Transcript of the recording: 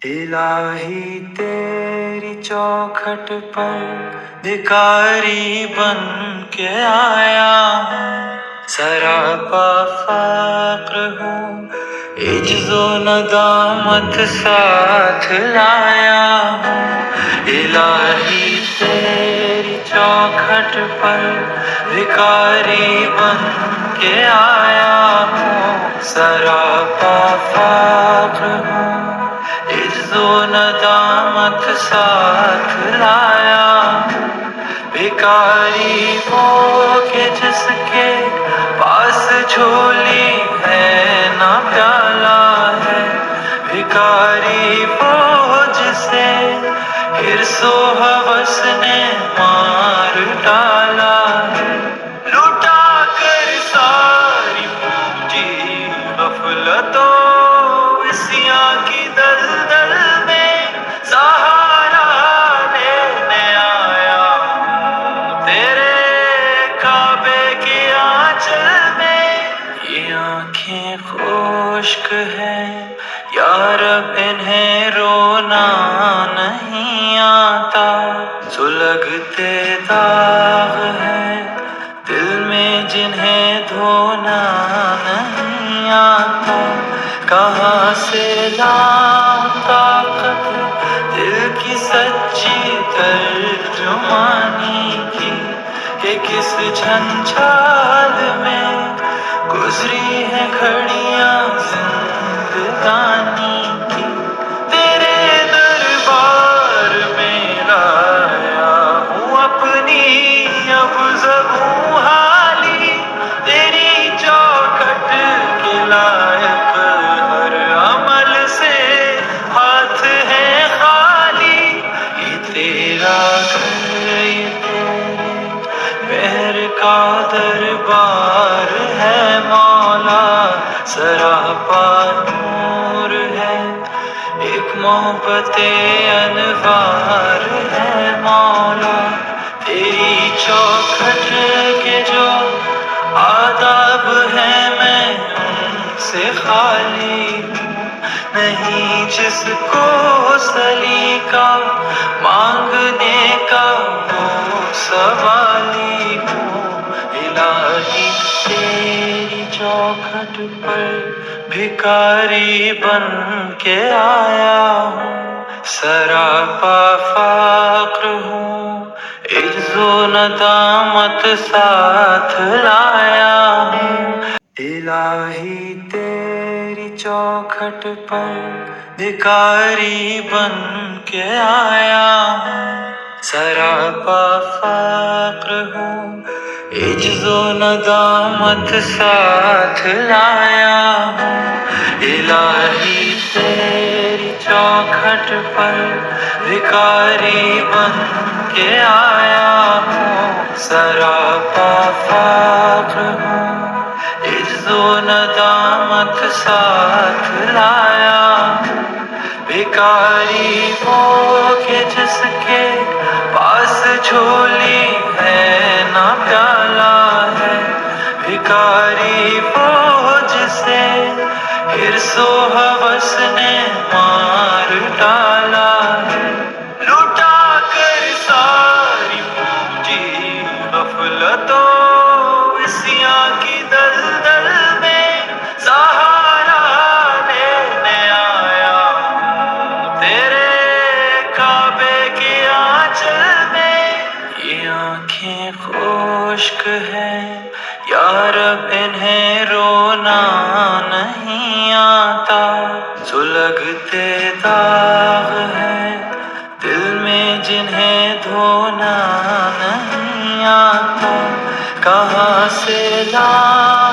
الہی تیری چوکھٹ پر بھکاری بن کے آیا ہوں، سراپا فقر ہوں، عجز و ندامت ساتھ لایا ہوں۔ الہی تیری چوکھٹ پر بھکاری بن کے آیا ہوں، سراپا فقر ہوں، عجز و ندامت ساتھ لایا ہوں۔ بھکاری وہ کہ جس کے پاس جھولی ہے نہ پیالہ ہے، بھکاری وہ جسے حرص و ہوس نے مار ڈالا ہے۔ لٹا کر ساری پونجی غفلت و عصیاں کی دلدل میں سہارا لینے آیا ہوں، تیرے کعبے کی آنچل میں۔ یہ آنکھیں خشک ہیں یا رب، انہیں رونا نہیں آتا، سلگتے داغ ہیں دل میں جنہیں دھونا نہیں آتا۔ کہاں سے لاؤں طاقت دل کی سچی ترجمانی کی، کہ کس جھنجھال میں گزری ہیں گھڑیاں زندگانی کی۔ تیرے دربار میں لایا ہوں اپنی اب زبوں حالی، تیری چوکھٹ کے لائق ہر عمل سے ہاتھ ہے خالی۔ یہ تیرا گھر، یہ تیرے مہر کا دربار ہے مولا، سراپا نور ہے، ایک محبت انوار ہے مولا۔ تیری چوکھٹ کے جو آداب ہیں میں ان سے خالی ہوں، نہیں جس کو سلیقہ مانگنے کا وہ سوالی ہوں۔ الہی تیری چوکھٹ پر بھکاری بن کے آیا ہوں، سراپا فقر ہوں، عجز و ندامت ساتھ لایا ہوں۔ الہی تیری چوکھٹ پر بھکاری بن کے آیا ہوں، سراپا فقر ہوں، عجز و ندامت ساتھ لایا ہوں۔ الہی تیری چوکھٹ پر بھکاری بن کے آیا ہوں، سراپا فقر ہوں، عجز و ندامت ساتھ لایا ہوں۔ بھکاری وہ کہ جس کے پاس جھولی ہے نہ پیالہ ہے، بھکاری وہ جسے حرص و ہوس نے مار ڈالا ہے۔ لٹا کر ساری پونجی غفلت و عصیاں کی دلدل میں سہارا لینے آیا ہوں، تیرے کعبے کی آنچل میں۔ یہ آنکھیں خشک ہیں یا رب، انہیں رونا نہیں آتا، سلگتے داغ ہیں دل میں جنہیں دھونا نہیں آتا۔ کہاں سے لاؤں